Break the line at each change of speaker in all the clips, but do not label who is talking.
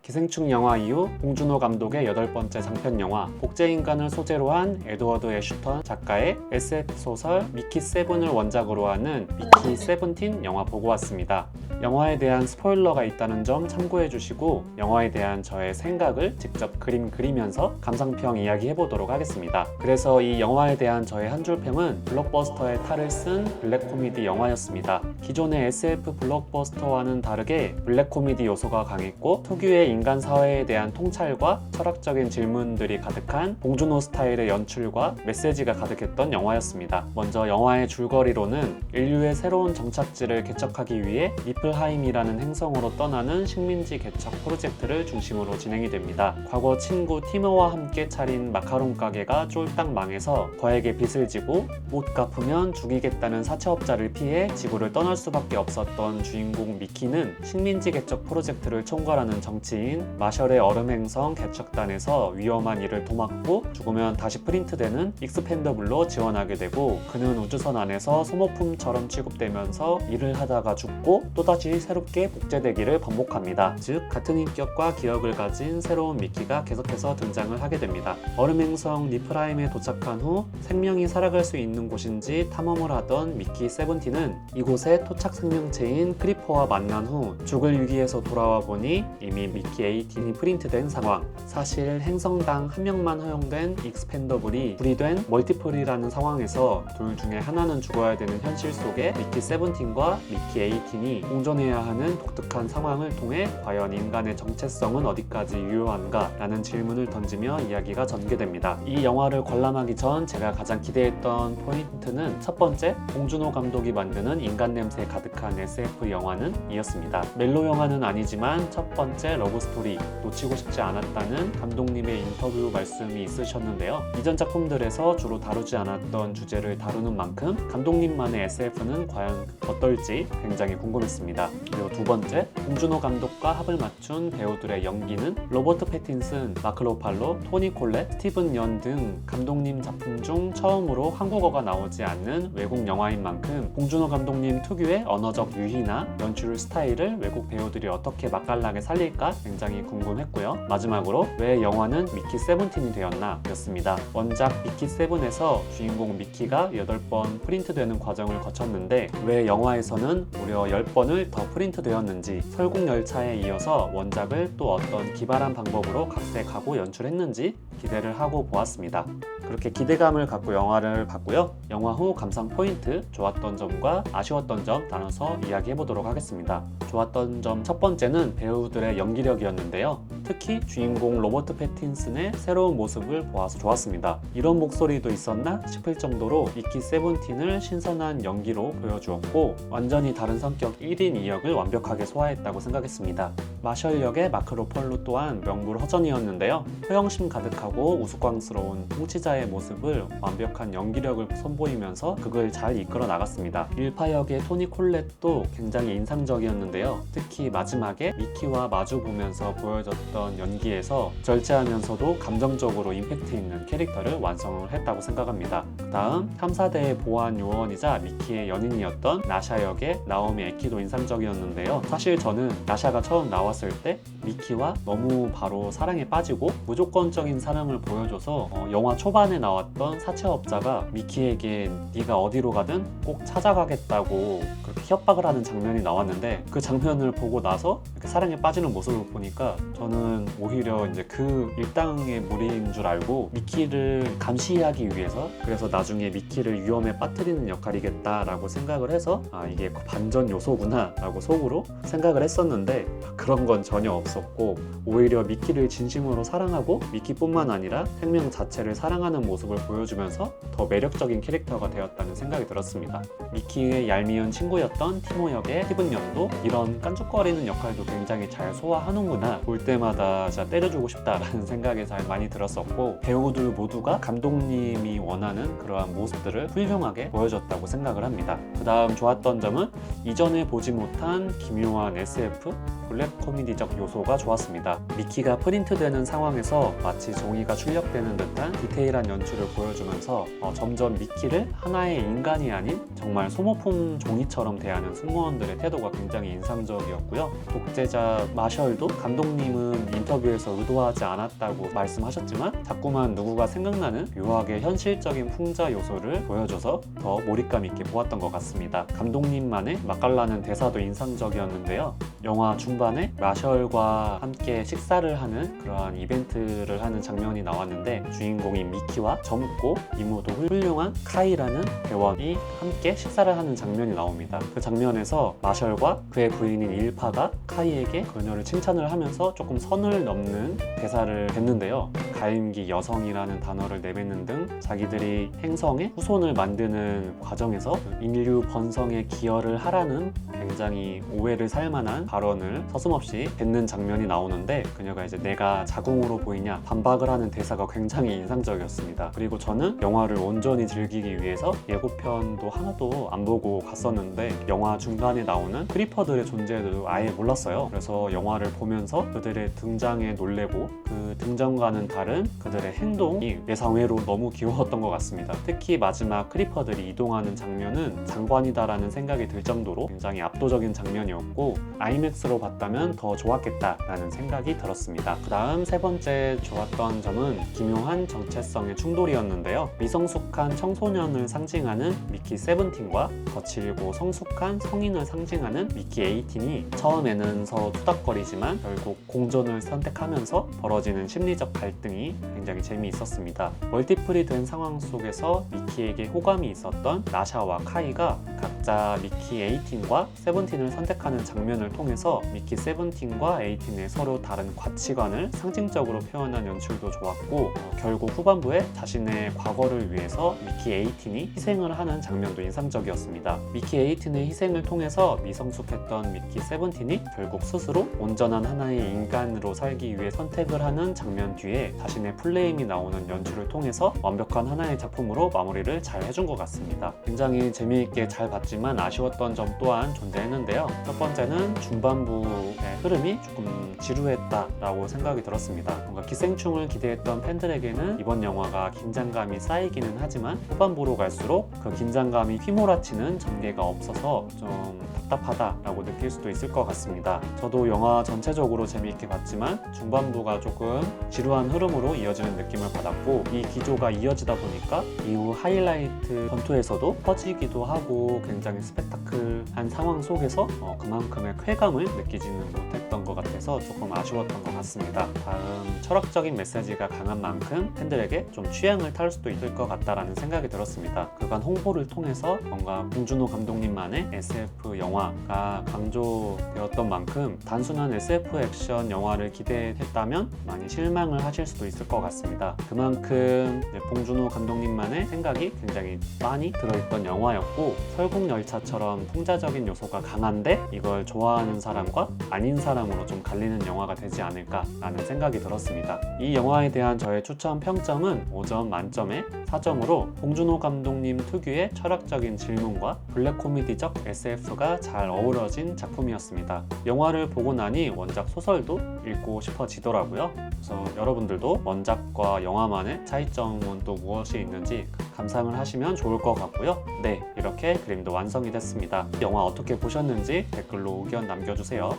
기생충 영화 이후 봉준호 감독의 8번째 장편 영화 복제인간을 소재로 한 에드워드 애슈턴 작가의 SF 소설 미키 세븐을 원작으로 하는 미키 세븐틴 영화 보고 왔습니다. 영화에 대한 스포일러가 있다는 점 참고해 주시고 영화에 대한 저의 생각을 직접 그림 그리면서 감상평 이야기 해보도록 하겠습니다. 그래서 이 영화에 대한 저의 한 줄 평은 블록버스터의 탈을 쓴 블랙 코미디 영화였습니다. 기존의 SF 블록버스터와는 다르게 블랙 코미디 요소가 강했고 특유의 인간 사회에 대한 통찰과 철학적인 질문들이 가득한 봉준호 스타일의 연출과 메시지가 가득했던 영화였습니다. 먼저 영화의 줄거리로는 인류의 새로운 정착지를 개척하기 위해 니플하임이라는 행성으로 떠나는 식민지 개척 프로젝트를 중심으로 진행이 됩니다. 과거 친구 티모와 함께 차린 마카롱 가게가 쫄딱 망해서 거액의 빚을 지고 못 갚으면 죽이겠다는 사채업자를 피해 지구를 떠날 수밖에 없었던 주인공 미키는 식민지 개척 프로젝트를 총괄하는 정치인 마셜의 얼음행성 개척단에서 위험한 일을 도맡고 죽으면 다시 프린트되는 익스펜더블로 지원하게 되고 그는 우주선 안에서 소모품처럼 취급되면서 일을 하다가 죽고 또다시 새롭게 복제되기를 반복합니다. 즉 같은 인격과 기억을 가진 새로운 미키가 계속해서 등장을 하게 됩니다. 얼음행성 니프라임에 도착한 후 생명이 살아갈 수 있는 곳인지 탐험을 하던 미키 세븐틴은 이곳의 토착 생명체인 크리퍼와 만난 후 죽을 위기에서 돌아와 보니 이미 미키 18이 프린트된 상황. 사실 행성당 한 명만 허용된 익스펜더블이 분리된 멀티플이라는 상황에서 둘 중에 하나는 죽어야 되는 현실 속에 미키 세븐틴과 미키 18이 공존해야 하는 독특한 상황을 통해 과연 인간의 정체성은 어디까지 유효한가 라는 질문을 던지며 이야기가 전개됩니다. 이 영화를 관람하기 전 제가 가장 기대했던 포인트는 첫 번째, 봉준호 감독이 만드는 인간 냄새 가득한 SF 영화는 이었습니다. 멜로 영화는 아니지만 첫 번째 러브스토리 놓치고 싶지 않았다는 감독님의 인터뷰 말씀이 있으셨는데요. 이전 작품들에서 주로 다루지 않았던 주제를 다루는 만큼 감독님만의 SF는 과연 어떨지 굉장히 궁금했습니다. 그리고 두 번째, 봉준호 감독과 합을 맞춘 배우들의 연기는 로버트 패틴슨, 마크 로팔로, 토니 콜렛, 스티븐 연 등 감독님 작품 중 처음으로 한국어가 나오지 않는 외국 영화인 만큼 봉준호 감독님 특유의 언어적 유희나 연출 스타일을 외국 배우들이 어떻게 맛깔나게 살릴까 굉장히 궁금했고요. 마지막으로 왜 영화는 미키 세븐틴이 되었나 였습니다. 원작 미키 세븐에서 주인공 미키가 8번 프린트되는 과정을 거쳤는데 왜 영화에서는 무려 10번을 더 프린트되었는지, 설국열차에 이어서 원작을 또 어떤 기발한 방법으로 각색하고 연출했는지 기대를 하고 보았습니다. 그렇게 기대감을 갖고 영화를 봤고요. 영화 후 감상 포인트, 좋았던 점과 아쉬웠던 점 나눠서 이야기해 보도록 하겠습니다. 좋았던 점 첫 번째는 배우들의 연기력이었는데요. 특히 주인공 로버트 패틴슨의 새로운 모습을 보아서 좋았습니다. 이런 목소리도 있었나 싶을 정도로 미키 세븐틴을 신선한 연기로 보여주었고 완전히 다른 성격 1인 2역을 완벽하게 소화했다고 생각했습니다. 마셜 역의 마크 로폴로 또한 명불허전이었는데요. 허영심 가득하고 우스꽝스러운 통치자의 모습을 완벽한 연기력을 선보이면서 극을 잘 이끌어 나갔습니다. 일파 역의 토니 콜렛도 굉장히 인상적이었는데요. 특히 마지막에 미키와 마주 보면서 보여줬던 연기에서 절제하면서도 감정적으로 임팩트 있는 캐릭터를 완성을 했다고 생각합니다. 다음 탐사대의 보안 요원이자 미키의 연인이었던 나샤 역의 나오미 에키도 인상적이었는데요. 사실 저는 나샤가 처음 나왔을 때 미키와 너무 바로 사랑에 빠지고 무조건적인 사랑을 보여줘서 영화 초반에 나왔던 사채업자가 미키에게 네가 어디로 가든 꼭 찾아가겠다고 그렇게 협박을 하는 장면이 나왔는데 그 장면을 보고 나서 이렇게 사랑에 빠지는 모습을 보니까 저는 오히려 이제 그 일당의 무리인 줄 알고 미키를 감시하기 위해서, 그래서 나중에 미키를 위험에 빠뜨리는 역할이겠다라고 생각을 해서 이게 반전 요소구나 라고 속으로 생각을 했었는데 그런 건 전혀 없었고 오히려 미키를 진심으로 사랑하고 미키뿐만 아니라 생명 자체를 사랑하는 모습을 보여주면서 더 매력적인 캐릭터가 되었다는 생각이 들었습니다. 미키의 얄미운 친구였던 티모 역의 스티븐 연도 이런 깐죽거리는 역할도 굉장히 잘 소화하는구나, 볼 때마다 진짜 때려주고 싶다라는 생각이 잘 많이 들었었고 배우들 모두가 감독님이 원하는 그러한 모습들을 훌륭하게 보여줬다고 생각을 합니다. 그 다음 좋았던 점은 이전에 보지 못한 기묘한 SF, 블랙 코미디적 요소가 좋았습니다. 미키가 프린트되는 상황에서 마치 종이가 출력되는 듯한 디테일한 연출을 보여주면서 점점 미키를 하나의 인간이 아닌 정말 소모품 종이처럼 대하는 승무원들의 태도가 굉장히 인상적이었고요. 독재자 마셜도 감독님은 본인은 인터뷰에서 의도하지 않았다고 말씀하셨지만 자꾸만 누구가 생각나는 묘하게 현실적인 풍자 요소를 보여줘서 더 몰입감 있게 보았던 것 같습니다. 감독님만의 맛깔나는 대사도 인상적이었는데요. 영화 중반에 마셜과 함께 식사를 하는 그러한 이벤트를 하는 장면이 나왔는데 주인공인 미키와 젊고 이모도 훌륭한 카이라는 대원이 함께 식사를 하는 장면이 나옵니다. 그 장면에서 마셜과 그의 부인인 일파가 카이에게 그녀를 칭찬을 하면서 조금 선을 넘는 대사를 뱉는데요. 가임기 여성이라는 단어를 내뱉는 등 자기들이 행성의 후손을 만드는 과정에서 인류 번성에 기여를 하라는 굉장히 오해를 살 만한 발언을 서슴없이 뱉는 장면이 나오는데 그녀가 이제 내가 자궁으로 보이냐 반박을 하는 대사가 굉장히 인상적이었습니다. 그리고 저는 영화를 온전히 즐기기 위해서 예고편도 하나도 안 보고 갔었는데 영화 중간에 나오는 크리퍼들의 존재도 아예 몰랐어요. 그래서 영화를 보면서 그들의 등장에 놀래고 그 등장과는 다른 그들의 행동이 예상외로 너무 귀여웠던 것 같습니다. 특히 마지막 크리퍼들이 이동하는 장면은 장관이다라는 생각이 들 정도로 굉장히 압도적인 장면이었고 아이맥스로 봤다면 더 좋았겠다라는 생각이 들었습니다. 그 다음 세 번째 좋았던 점은 기묘한 정체성의 충돌이었는데요. 미성숙한 청소년을 상징하는 미키 세븐틴과 거칠고 성숙한 성인을 상징하는 미키 에이틴이 처음에는 서로 투닥거리지만 결국 공존을 선택하면서 벌어지는 심리적 갈등이 굉장히 재미있었습니다. 멀티플이 된 상황 속에서 미키에게 호감이 있었던 나샤와 카이가 각자 미키 에이틴과 세븐틴을 선택하는 장면을 통해서 미키 세븐틴과 에이틴의 서로 다른 가치관을 상징적으로 표현한 연출도 좋았고 결국 후반부에 자신의 과거를 위해서 미키 에이틴이 희생을 하는 장면도 인상적이었습니다. 미키 에이틴의 희생을 통해서 미성숙했던 미키 세븐틴이 결국 스스로 온전한 하나의 인간으로 살기 위해 선택을 하는 장면 뒤에 자신의 플레임이 나오는 연출을 통해서 완벽한 하나의 작품으로 마무리를 잘 해준 것 같습니다. 굉장히 재미있게 잘 봤지만 아쉬웠던 점 또한 존재했는데요. 첫 번째는 중반부의 흐름이 조금 지루했다라고 생각이 들었습니다. 뭔가 기생충을 기대했던 팬들에게는 이번 영화가 긴장감이 쌓이기는 하지만 후반부로 갈수록 그 긴장감이 휘몰아치는 전개가 없어서 좀 답답하다라고 느낄 수도 있을 것 같습니다. 저도 영화 전체적으로 재미있게 봤지만 중반부가 조금 지루한 흐름으로 이어지는 느낌을 받았고 이 기조가 이어지다 보니까 이후 하이라이트 전투에서도 퍼지기도 하고 굉장히 스펙타클한 상황 속에서 그만큼의 쾌감을 느끼지는 못했던 것 같아서 조금 아쉬웠던 것 같습니다. 다음 철학적인 메시지가 강한 만큼 팬들에게 좀 취향을 탈 수도 있을 것 같다라는 생각이 들었습니다. 그간 홍보를 통해서 뭔가 봉준호 감독님만의 SF 영화가 강조되었던 만큼 단순한 SF 액션 영화를 기대했다면 많이 실망을 하실 수도 있을 것 같습니다. 그만큼 봉준호 감독님만의 생각이 굉장히 많이 들어있던 영화였고 설국열차처럼 풍자적인 요소가 강한데 이걸 좋아하는 사람과 아닌 사람으로 좀 갈리는 영화가 되지 않을까라는 생각이 들었습니다. 이 영화에 대한 저의 추천 평점은 5점 만점에 4점으로 봉준호 감독님 특유의 철학적인 질문과 블랙 코미디적 SF가 잘 어우러진 작품이었습니다. 영화를 보고 나니 원작 소설도 읽고 싶어지더라고요. 그래서 여러분들도 원작과 영화만의 차이점은 또 무엇이 있는지 감상을 하시면 좋을 것 같고요. 네, 이렇게 그림도 완성이 됐습니다. 영화 어떻게 보셨는지 댓글로 의견 남겨주세요.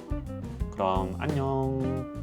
그럼 안녕.